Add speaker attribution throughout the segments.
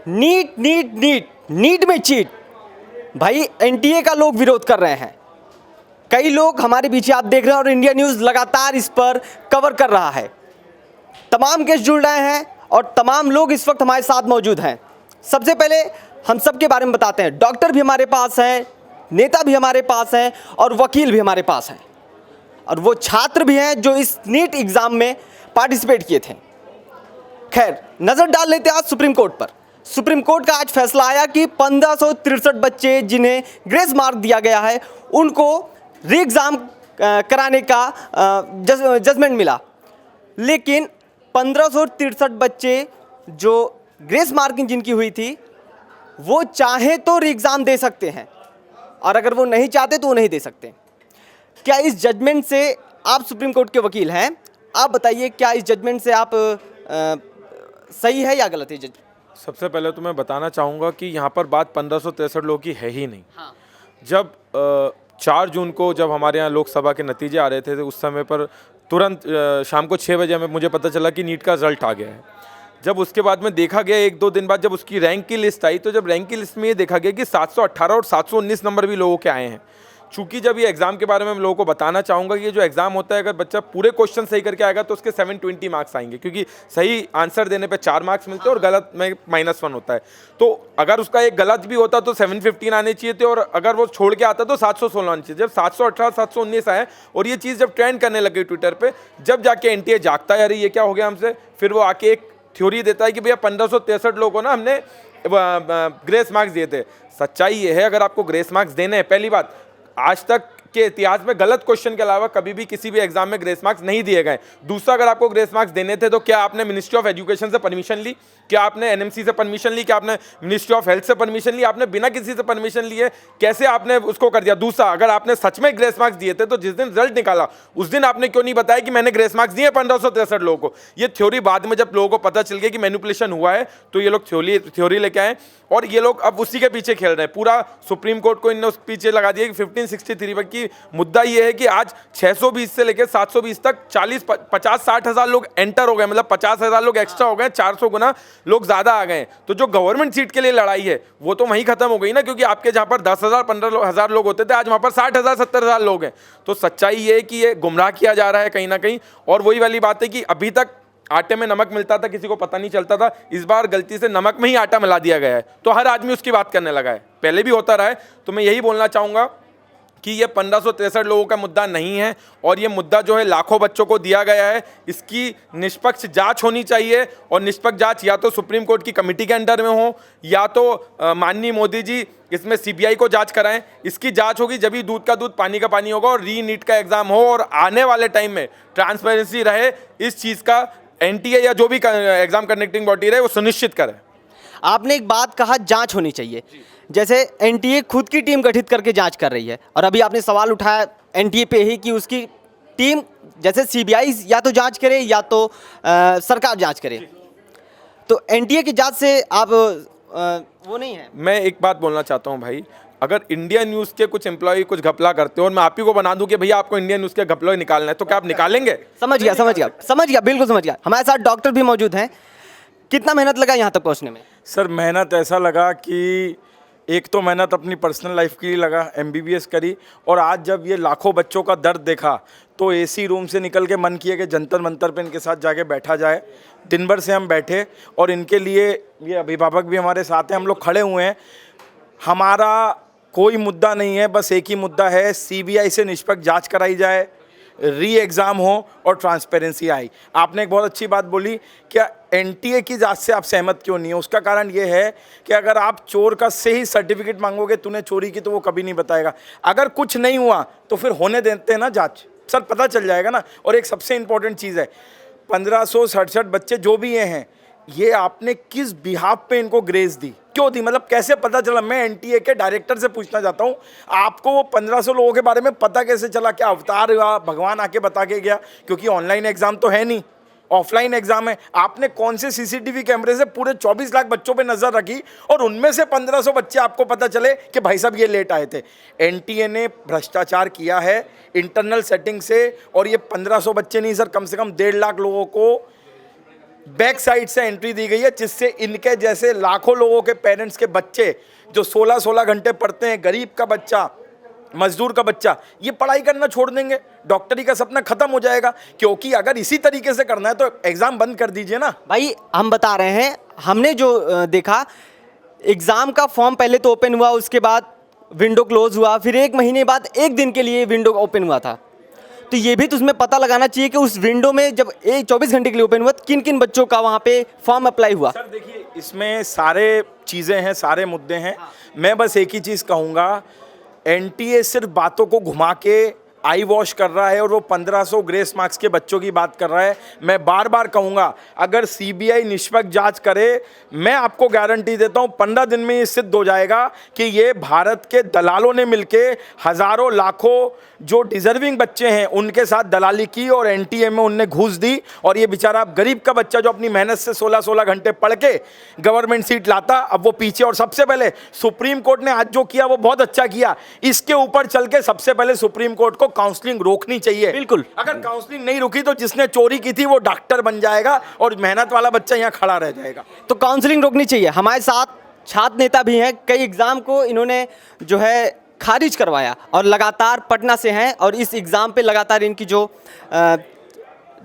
Speaker 1: NEET NEET NEET NEET में cheat, भाई NTA का लोग विरोध कर रहे हैं। कई लोग हमारे पीछे आप देख रहे हैं और इंडिया न्यूज़ लगातार इस पर कवर कर रहा है। तमाम केस जुड़ रहे हैं और तमाम लोग इस वक्त हमारे साथ मौजूद हैं। सबसे पहले हम सब के बारे में बताते हैं। डॉक्टर भी हमारे पास हैं, नेता भी हमारे पास हैं और वकील भी हमारे पास हैं, और वो छात्र भी हैं जो इस नीट एग्ज़ाम में पार्टिसिपेट किए थे। खैर, नज़र डाल लेते हैं आज सुप्रीम कोर्ट पर। सुप्रीम कोर्ट का आज फैसला आया कि 1563 बच्चे जिन्हें ग्रेस मार्क दिया गया है उनको री एग्ज़ाम कराने का जजमेंट मिला। लेकिन 1563 बच्चे जो ग्रेस मार्किंग जिनकी हुई थी वो चाहे तो री एग्ज़ाम दे सकते हैं, और अगर वो नहीं चाहते तो वो नहीं दे सकते। क्या इस जजमेंट से, आप सुप्रीम कोर्ट के वकील हैं, आप बताइए क्या इस जजमेंट से आप सही है या गलत है जज?
Speaker 2: सबसे पहले तो मैं बताना चाहूँगा कि यहाँ पर बात 1563 लोगों की है ही नहीं।
Speaker 1: हाँ।
Speaker 2: जब 4 जून को जब हमारे यहाँ लोकसभा के नतीजे आ रहे थे तो उस समय पर तुरंत शाम को 6 बजे हमें मुझे पता चला कि नीट का रिजल्ट आ गया है। जब उसके बाद में देखा गया 1-2 दिन बाद जब उसकी रैंक की लिस्ट आई, तो जब रैंक की लिस्ट में ये देखा गया कि 718 और 719 नंबर भी लोगों के आए हैं। चूंकि जब ये एग्ज़ाम के बारे में मैं लोगों को बताना चाहूँगा कि ये जो एग्ज़ाम होता है, अगर बच्चा पूरे क्वेश्चन सही करके आएगा तो उसके 720 मार्क्स आएंगे, क्योंकि सही आंसर देने पे 4 मार्क्स मिलते हैं और गलत में -1 होता है। तो अगर उसका एक गलत भी होता तो 715 आने चाहिए थे, और अगर वो छोड़ के आता तो 716 आने चाहिए। जब 718 719 आए और ये चीज़ जब ट्रेंड करने लगी ट्विटर पर, जब जाके एनटीए जागता है अरे ये क्या हो गया हमसे, फिर वो आके एक थ्योरी देता है कि भैया 1563 लोगों को ना हमने ग्रेस मार्क्स दिए थे। सच्चाई ये है, अगर आपको ग्रेस मार्क्स देने हैं, पहली बात, आज तक के इतिहास में गलत क्वेश्चन के अलावा कभी भी किसी भी एग्जाम में ग्रेस मार्क्स नहीं दिए गए। दूसरा, अगर आपको ग्रेस मार्क्स देने थे तो क्या आपने मिनिस्ट्री ऑफ एजुकेशन से परमिशन ली, क्या आपने एनएमसी से परमिशन ली, क्या आपने मिनिस्ट्री ऑफ हेल्थ से परमिशन ली? आपने बिना किसी से परमिशन लिए कैसे आपने उसको कर दिया? दूसरा, अगर आपने सच में ग्रेस मार्क्स दिए थे तो जिस दिन रिजल्ट निकाला उस दिन आपने क्यों नहीं बताया कि मैंने ग्रेस मार्क्स दिए 1563 लोगों को? ये थ्योरी बाद में जब लोगों को पता चल गया कि मैनिपुलेशन हुआ है तो ये लोग थ्योरी लेके आए और ये लोग अब उसी के पीछे खेल रहे हैं। पूरा सुप्रीम कोर्ट को इन्होंने उस पीछे लगा दिया कि 1563 पर की मुद्दा ये है कि आज 620 से लेकर 720 तक 50-60 हज़ार लोग एंटर हो गए, मतलब 50,000 लोग एक्स्ट्रा हो गए, 400 गुना लोग ज़्यादा आ गए। तो जो गवर्नमेंट सीट के लिए लड़ाई है वो तो वहीं खत्म हो गई ना, क्योंकि आपके जहाँ पर 10,000 15,000 लोग होते थे, आज वहाँ पर 60,000 70,000 लोग हैं। तो सच्चाई ये है कि ये गुमराह किया जा रहा है कहीं ना कहीं। और वही वाली बात है कि अभी तक आटे में नमक मिलता था, किसी को पता नहीं चलता था, इस बार गलती से नमक में ही आटा मिला दिया गया है, तो हर आदमी उसकी बात करने लगा है। पहले भी होता रहा है। तो मैं यही बोलना चाहूँगा कि ये 1563 लोगों का मुद्दा नहीं है, और ये मुद्दा जो है लाखों बच्चों को दिया गया है। इसकी निष्पक्ष जांच होनी चाहिए, और निष्पक्ष जांच या तो सुप्रीम कोर्ट की कमेटी के अंडर में हो, या तो माननीय मोदी जी इसमें सीबीआई को जांच कराएं। इसकी जांच होगी जब ही दूध का दूध पानी का पानी होगा, और री नीट का एग्जाम हो, और आने वाले टाइम में ट्रांसपेरेंसी रहे। इस चीज़ का एनटीए या जो भी एग्जाम कंडक्टिंग बॉडी रहे वो सुनिश्चित करे।
Speaker 1: आपने एक बात कहा, जांच होनी चाहिए। जैसे एनटीए खुद की टीम गठित करके जांच कर रही है, और अभी आपने सवाल उठाया एनटीए पे ही कि उसकी टीम, जैसे सीबीआई या तो जांच करे या तो सरकार जांच करे, तो एनटीए की जांच से आप वो नहीं है।
Speaker 2: मैं एक बात बोलना चाहता हूं भाई, अगर इंडिया न्यूज़ के कुछ एम्प्लॉय कुछ घपला करते हो और मैं आप ही को बना दूं कि भैया आपको इंडिया न्यूज़ के घपला निकालना है, तो क्या आप निकालेंगे?
Speaker 1: समझ गया, बिल्कुल समझ गया। हमारे साथ डॉक्टर भी मौजूद हैं। कितना मेहनत लगा यहाँ तक पहुँचने में?
Speaker 3: सर मेहनत ऐसा लगा कि एक तो मेहनत अपनी पर्सनल लाइफ के लिए लगा, एमबीबीएस करी, और आज जब ये लाखों बच्चों का दर्द देखा तो एसी रूम से निकल के मन किया कि जंतर मंतर पे इनके साथ जाके बैठा जाए। दिन भर से हम बैठे, और इनके लिए ये अभिभावक भी हमारे साथ हैं, हम लोग खड़े हुए हैं। हमारा कोई मुद्दा नहीं है, बस एक ही मुद्दा है, सीबीआई से निष्पक्ष जाँच कराई जाए, री एग्ज़ाम हो और ट्रांसपेरेंसी आई। आपने एक बहुत अच्छी बात बोली, क्या एनटीए की जांच से आप सहमत क्यों नहीं हो? उसका कारण ये है कि अगर आप चोर का से ही सर्टिफिकेट मांगोगे तूने चोरी की, तो वो कभी नहीं बताएगा। अगर कुछ नहीं हुआ तो फिर होने देते हैं ना जांच, सर पता चल जाएगा ना। और एक सबसे इंपॉर्टेंट चीज़ है, 1567 बच्चे जो भी ये हैं, ये आपने किस बिहाफ पे इनको ग्रेस दी, क्यों दी, मतलब कैसे पता चला? मैं एनटीए के डायरेक्टर से पूछना चाहता हूँ, आपको वो 1500 लोगों के बारे में पता कैसे चला? क्या अवतार हुआ, भगवान आके बता के गया? क्योंकि ऑनलाइन एग्जाम तो है नहीं, ऑफलाइन एग्जाम है। आपने कौन से सीसीटीवी कैमरे से पूरे 24 लाख बच्चों पे नजर रखी और उनमें से 1500 बच्चे आपको पता चले कि भाई साहब ये लेट आए थे? एनटीए ने भ्रष्टाचार किया है इंटरनल सेटिंग से, और ये 1500 बच्चे नहीं सर, कम से कम 1.5 लाख लोगों को बैक साइड से एंट्री दी गई है, जिससे इनके जैसे लाखों लोगों के पेरेंट्स के बच्चे जो 16-16 घंटे पढ़ते हैं, गरीब का बच्चा, मजदूर का बच्चा, ये पढ़ाई करना छोड़ देंगे, डॉक्टरी का सपना खत्म हो जाएगा। क्योंकि अगर इसी तरीके से करना है तो एग्जाम बंद कर दीजिए ना।
Speaker 1: भाई हम बता रहे हैं, हमने जो देखा, एग्ज़ाम का फॉर्म पहले तो ओपन हुआ, उसके बाद विंडो क्लोज हुआ, फिर 1 महीने बाद 1 दिन के लिए विंडो ओपन हुआ था। तो ये भी तो उसमें पता लगाना चाहिए कि उस विंडो में जब 24 घंटे के लिए ओपन हुआ तो किन किन बच्चों का वहाँ पे फॉर्म अप्लाई हुआ।
Speaker 3: सर देखिए, इसमें सारे चीज़ें हैं, सारे मुद्दे हैं। मैं बस एक ही चीज़ कहूँगा, एनटीए सिर्फ बातों को घुमा के आई वॉश कर रहा है और वो 1500 ग्रेस मार्क्स के बच्चों की बात कर रहा है। मैं बार बार कहूँगा, अगर सीबीआई निष्पक्ष जांच करे, मैं आपको गारंटी देता हूँ 15 दिन में ये सिद्ध हो जाएगा कि ये भारत के दलालों ने मिलके हज़ारों लाखों जो डिजर्विंग बच्चे हैं उनके साथ दलाली की और एनटीए में उनने घूस दी। और ये बेचारा गरीब का बच्चा जो अपनी मेहनत से 16-16 घंटे पढ़ के गवर्नमेंट सीट लाता, अब वो पीछे। और सबसे पहले सुप्रीम कोर्ट ने आज जो किया वो बहुत अच्छा किया। इसके ऊपर चल के सबसे पहले सुप्रीम कोर्ट को काउंसलिंग रोकनी चाहिए।
Speaker 1: बिल्कुल।
Speaker 3: अगर काउंसलिंग नहीं रुकी तो जिसने चोरी की थी वो डॉक्टर बन जाएगा और मेहनत वाला बच्चा यहाँ खड़ा रह जाएगा।
Speaker 1: तो काउंसलिंग रोकनी चाहिए। हमारे साथ छात्र नेता भी हैं, कई एग्ज़ाम को इन्होंने जो है खारिज करवाया और लगातार पटना से हैं और इस एग्ज़ाम पे लगातार इनकी जो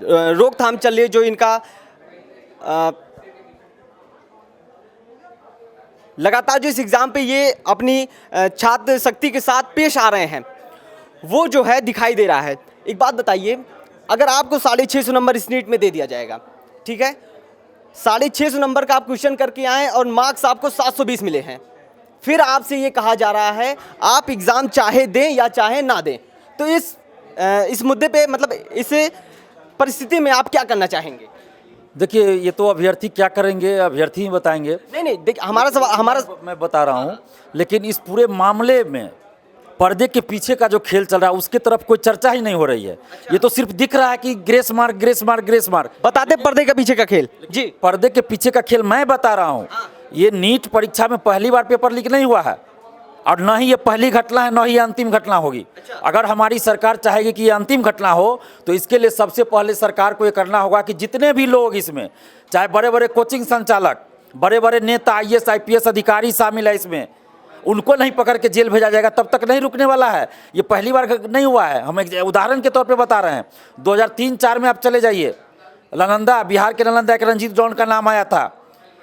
Speaker 1: रोकथाम चल रही है, जो इनका लगातार जो इस एग्ज़ाम पे ये अपनी छात्र शक्ति के साथ पेश आ रहे हैं, वो जो है दिखाई दे रहा है। एक बात बताइए, अगर आपको 650 नंबर इस नीट में दे दिया जाएगा, ठीक है, 650 नंबर का आप क्वेश्चन करके आए और मार्क्स आपको 720 मिले हैं, फिर आपसे ये कहा जा रहा है आप एग्ज़ाम चाहे दें या चाहे ना दें, तो इस मुद्दे पे, मतलब इस परिस्थिति में आप क्या करना चाहेंगे?
Speaker 4: देखिए, ये तो अभ्यर्थी क्या करेंगे, अभ्यर्थी ही बताएंगे।
Speaker 1: नहीं, देखिए हमारा सवाल,
Speaker 4: मैं बता रहा हूँ, लेकिन इस पूरे मामले में पर्दे के पीछे का जो खेल चल रहा है उसके तरफ कोई चर्चा ही नहीं हो रही है। ये तो सिर्फ दिख रहा है कि grace mark, grace mark, grace mark.
Speaker 1: बताते पर्दे के पीछे का खेल। जी,
Speaker 4: पर्दे के पीछे का खेल मैं बता रहा हूँ। ये नीट परीक्षा में पहली बार पेपर लीक नहीं हुआ है और न ही ये पहली घटना है, न ही ये अंतिम घटना होगी। अगर हमारी सरकार चाहेगी कि ये अंतिम घटना हो तो इसके लिए सबसे पहले सरकार को ये करना होगा कि जितने भी लोग इसमें, चाहे बड़े बड़े कोचिंग संचालक, बड़े बड़े नेता, IAS IPS अधिकारी शामिल है इसमें, उनको नहीं पकड़ के जेल भेजा जाएगा, तब तक नहीं रुकने वाला है। ये पहली बार नहीं हुआ है, हम एक उदाहरण के तौर पे बता रहे हैं। 2003-4 में आप चले जाइए, नालंदा, बिहार के नालंदा एक रंजीत जॉन का नाम आया था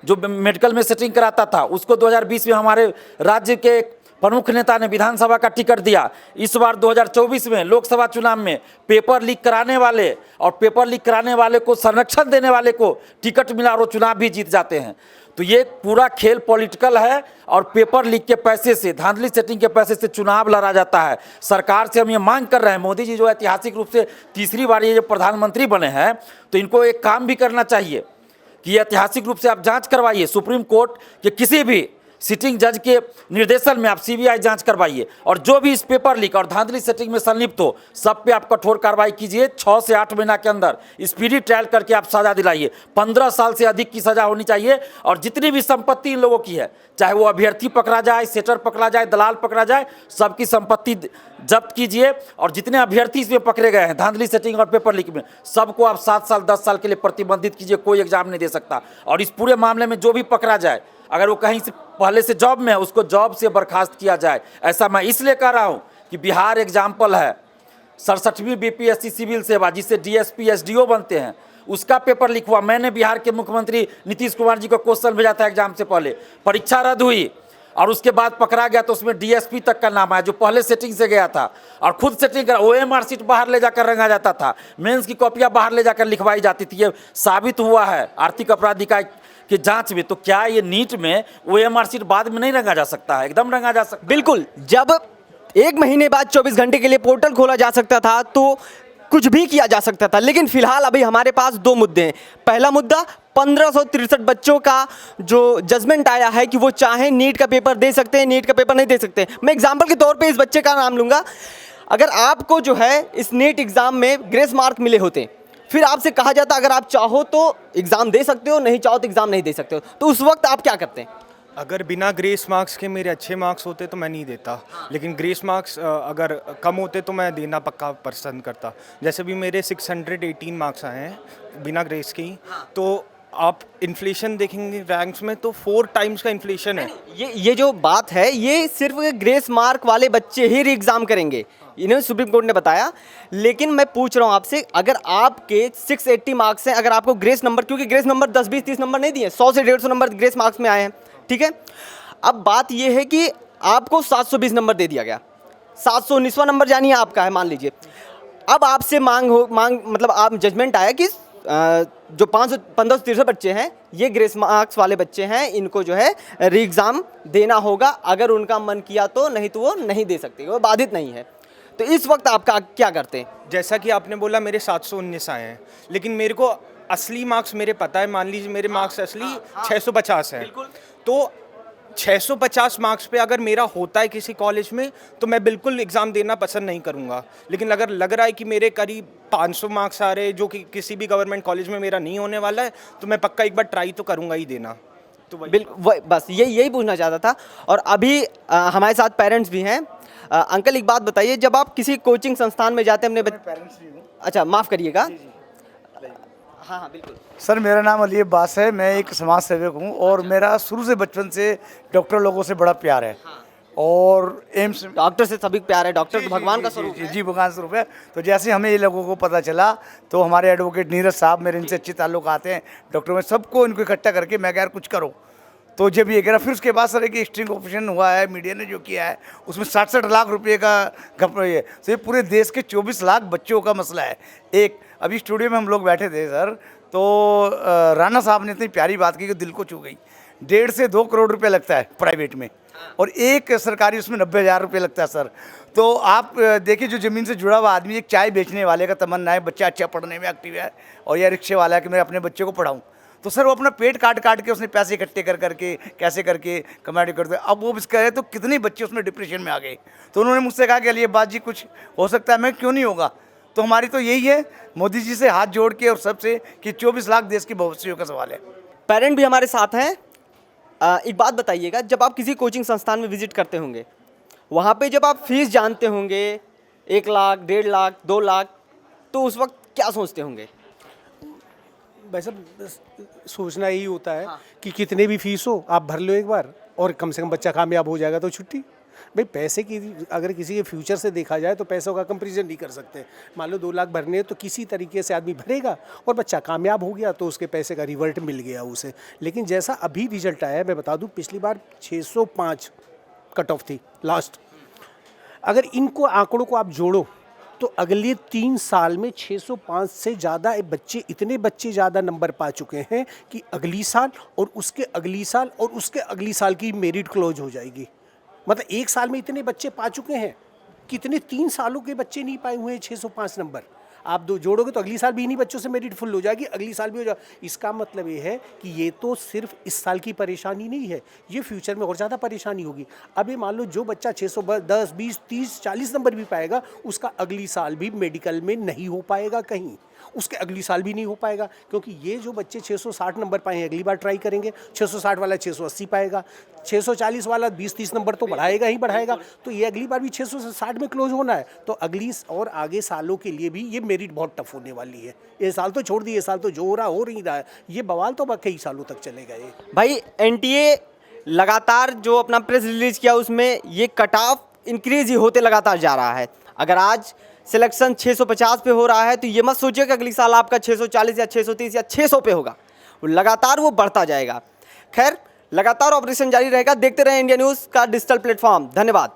Speaker 4: जो मेडिकल में सेटिंग कराता था। उसको 2020 में हमारे राज्य के प्रमुख नेता ने विधानसभा का टिकट दिया। इस बार 2024 में लोकसभा चुनाव में पेपर लीक कराने वाले और पेपर लीक कराने वाले को संरक्षण देने वाले को टिकट मिला और वो चुनाव भी जीत जाते हैं। तो ये पूरा खेल पॉलिटिकल है और पेपर लीक के पैसे से, धांधली सेटिंग के पैसे से चुनाव लड़ा जाता है। सरकार से हम ये मांग कर रहे हैं, मोदी जी जो ऐतिहासिक रूप से तीसरी बार ये जो प्रधानमंत्री बने हैं, तो इनको एक काम भी करना चाहिए कि ऐतिहासिक रूप से आप जांच करवाइए। सुप्रीम कोर्ट के किसी भी सिटिंग जज के निर्देशन में आप CBI जांच करवाइए और जो भी इस पेपर लीक और धांधली सेटिंग में संलिप्त हो सब पे आप कठोर कार्रवाई कीजिए। 6 से 8 महीना के अंदर स्पीडी ट्रायल करके आप सजा दिलाइए। 15 साल से अधिक की सजा होनी चाहिए और जितनी भी संपत्ति इन लोगों की है, चाहे वो अभ्यर्थी पकड़ा जाए, सेटर पकड़ा जाए, दलाल पकड़ा जाए, सबकी संपत्ति जब्त कीजिए। और जितने अभ्यर्थी इसमें पकड़े गए हैं धांधली सेटिंग और पेपर लीक में, सबको आप 7 साल 10 साल के लिए प्रतिबंधित कीजिए, कोई एग्जाम नहीं दे सकता। और इस पूरे मामले में जो भी पकड़ा जाए, अगर वो कहीं से पहले से जॉब में है, उसको जॉब से बर्खास्त किया जाए। ऐसा मैं इसलिए कह रहा हूँ कि बिहार एग्जाम्पल है। 67वीं BPSC सिविल सेवा जिससे DSP SDO बनते हैं, उसका पेपर लीक हुआ। मैंने बिहार के मुख्यमंत्री नीतीश कुमार जी को क्वेश्चन भेजा था एग्जाम से पहले, परीक्षा रद्द हुई और उसके बाद पकड़ा गया तो उसमें DSP तक का नाम आया जो पहले सेटिंग से गया था और खुद सेटिंग कर OMR सीट बाहर ले जाकर रंगा जाता था, मेंस की कॉपियाँ बाहर ले जाकर लिखवाई जाती थी। ये साबित हुआ है आर्थिक अपराध इकाई की जांच में। तो क्या ये नीट में OMR सीट बाद में नहीं रंगा जा सकता है? एकदम रंगा जा सकता है।
Speaker 1: बिल्कुल। जब 1 महीने बाद 24 घंटे के लिए पोर्टल खोला जा सकता था तो कुछ भी किया जा सकता था, लेकिन फिलहाल अभी हमारे पास 2 मुद्दे हैं। पहला मुद्दा 1563 बच्चों का जो जजमेंट आया है कि वो चाहे नीट का पेपर दे सकते हैं, नीट का पेपर नहीं दे सकते। मैं एग्जाम्पल के तौर पे इस बच्चे का नाम लूँगा। अगर आपको जो है इस नीट एग्ज़ाम में ग्रेस मार्क मिले होते, फिर आपसे कहा जाता अगर आप चाहो तो एग्ज़ाम दे सकते हो, नहीं चाहो तो एग्ज़ाम नहीं दे सकते हो, तो उस वक्त आप क्या करते हैं?
Speaker 5: अगर बिना ग्रेस मार्क्स के मेरे अच्छे मार्क्स होते तो मैं नहीं देता, लेकिन ग्रेस मार्क्स अगर कम होते तो मैं देना पक्का पसंद करता। जैसे भी मेरे 618 मार्क्स आए हैं बिना ग्रेस के ही, तो आप इन्फ्लेशन देखेंगे रैंक्स में तो 4 टाइम्स का इन्फ्लेशन है।
Speaker 1: ये जो बात है ये सिर्फ ग्रेस मार्क वाले बच्चे ही री एग्ज़ाम करेंगे, इन्हें सुप्रीम कोर्ट ने बताया। लेकिन मैं पूछ रहा हूँ आपसे, अगर आपके 680 मार्क्स हैं, अगर आपको ग्रेस नंबर, क्योंकि ग्रेस नंबर 10, 20, 30 नंबर नहीं दिए, 100 से 150 नंबर ग्रेस मार्क्स में आए हैं, ठीक है। अब बात ये है कि आपको 720 नंबर दे दिया गया, 719वां नंबर जानिए आपका है, मान लीजिए। अब आपसे मतलब आप जजमेंट आया कि जो 1563 बच्चे हैं ये ग्रेस मार्क्स वाले बच्चे हैं, इनको जो है री एग्ज़ाम देना होगा, अगर उनका मन किया तो, नहीं तो वो नहीं दे सकते, वो बाधित नहीं है। तो इस वक्त आप क्या करते हैं?
Speaker 5: जैसा कि आपने बोला मेरे 719 आए हैं, लेकिन मेरे को असली मार्क्स मेरे पता है, मान लीजिए मेरे मार्क्स असली 650 हैं, तो 650 मार्क्स पे अगर मेरा होता है किसी कॉलेज में तो मैं बिल्कुल एग्ज़ाम देना पसंद नहीं करूँगा। लेकिन अगर लग रहा है कि मेरे करीब 500 मार्क्स आ रहे हैं जो कि किसी भी गवर्नमेंट कॉलेज में मेरा नहीं होने वाला है, तो मैं पक्का एक बार ट्राई तो करूँगा ही देना। तो
Speaker 1: बिल्कुल, बस यही पूछना चाहता था। और अभी हमारे साथ पेरेंट्स भी हैं। अंकल एक बात बताइए, जब आप किसी कोचिंग संस्थान में जाते हैं अपने
Speaker 6: पेरेंट्स भी हूँ।
Speaker 1: अच्छा माफ़ करिएगा। हाँ हाँ बिल्कुल।
Speaker 6: सर मेरा नाम अली अब्बास है, मैं एक समाज सेवक हूँ और मेरा शुरू से बचपन से डॉक्टर लोगों से बड़ा प्यार है। और एम्स
Speaker 1: डॉक्टर से सभी प्यार है, डॉक्टर तो भगवान का स्वरूप है।
Speaker 6: जी भगवान स्वरूप है। तो जैसे हमें ये लोगों को पता चला तो हमारे एडवोकेट नीरज साहब, मेरे इनसे अच्छे ताल्लुक आते हैं डॉक्टर में, सबको इनको इकट्ठा करके मैं कह यार कुछ करो। तो जब ये कह रहा, फिर उसके बाद सर एक स्ट्रिंग ऑपरेशन हुआ है, मीडिया ने जो किया है उसमें 67 लाख रुपए का घपला है। तो ये पूरे देश के 24 लाख बच्चों का मसला है। एक अभी स्टूडियो में हम लोग बैठे थे सर, तो राणा साहब ने इतनी प्यारी बात की कि दिल को छू गई। 1.5 से 2 करोड़ रुपए लगता है प्राइवेट में, और एक सरकारी उसमें 90,000 रुपये लगता है सर। तो आप देखिए, जो ज़मीन से जुड़ा हुआ आदमी, एक चाय बेचने वाले का तमन्ना है बच्चा अच्छा पढ़ने में एक्टिव है, और यह रिक्शे वाला है कि मैं अपने बच्चे को पढ़ाऊँ, तो सर वो अपना पेट काट के उसने पैसे इकट्ठे करके कैसे करके कमाई करते। अब वो इसका है तो कितने बच्चे उसमें डिप्रेशन में आ गए। तो उन्होंने मुझसे कहा कि अली बात जी कुछ हो सकता है, मैं क्यों नहीं होगा। तो हमारी तो यही है मोदी जी से हाथ जोड़ के और सबसे कि 24 लाख देश की भविष्य का सवाल है।
Speaker 1: पेरेंट भी हमारे साथ हैं। एक बात बताइएगा, जब आप किसी कोचिंग संस्थान में विजिट करते होंगे, वहाँ पे जब आप फीस जानते होंगे 1 लाख, 1.5 लाख, 2 लाख, तो उस वक्त क्या सोचते होंगे?
Speaker 7: वैसे सोचना यही होता है कि कितने भी फीस हो आप भर लो एक बार, और कम से कम बच्चा कामयाब हो जाएगा तो छुट्टी। भाई पैसे की अगर किसी के फ्यूचर से देखा जाए तो पैसों का कंपैरिजन नहीं कर सकते। मान लो 2 लाख भरने हैं तो किसी तरीके से आदमी भरेगा और बच्चा कामयाब हो गया तो उसके पैसे का रिवर्ट मिल गया उसे। लेकिन जैसा अभी रिजल्ट आया है, मैं बता दूं, पिछली बार 605 कट ऑफ थी लास्ट। अगर इनको आंकड़ों को आप जोड़ो तो अगले 3 साल में 605 से ज़्यादा बच्चे, इतने बच्चे ज़्यादा नंबर पा चुके हैं कि अगली साल और उसके अगली साल और उसके अगली साल की मेरिट क्लोज हो जाएगी। मतलब 1 साल में इतने बच्चे पा चुके हैं, कितने 3 सालों के बच्चे नहीं पाए हुए हैं 605 नंबर। आप दो जोड़ोगे तो अगली साल भी इन्हीं बच्चों से मेरिट फुल हो जाएगी, अगली साल भी हो जाएगी। इसका मतलब ये है कि ये तो सिर्फ इस साल की परेशानी नहीं है, ये फ्यूचर में और ज़्यादा परेशानी होगी। अब ये मान लो जो बच्चा 610, 20, 30, 40 नंबर भी पाएगा, उसका अगली साल भी मेडिकल में नहीं हो पाएगा कहीं, उसके अगली साल भी नहीं हो पाएगा, क्योंकि ये जो बच्चे 660 नंबर पाए हैं अगली बार ट्राई करेंगे, 660 वाला 680 पाएगा, 640 वाला 20-30 नंबर तो बढ़ाएगा ही बढ़ाएगा, तो ये अगली बार भी 660 में क्लोज होना है। तो अगली और आगे सालों के लिए भी ये मेरिट बहुत टफ होने वाली है। ये साल तो छोड़ दिए, ये साल तो जो हो नहीं रहा है, ये बवाल तो कई सालों तक चलेगा। ये
Speaker 1: भाई एनटीए लगातार जो अपना प्रेस रिलीज किया उसमें ये कट ऑफ इंक्रीज ही होते लगातार जा रहा है। अगर आज सिलेक्शन 650 पे हो रहा है तो ये मत सोचिए कि अगली साल आपका 640 या 630 या 600 पे होगा, लगातार वो बढ़ता जाएगा। खैर लगातार ऑपरेशन जारी रहेगा। देखते रहें इंडिया न्यूज़ का डिजिटल प्लेटफॉर्म। धन्यवाद।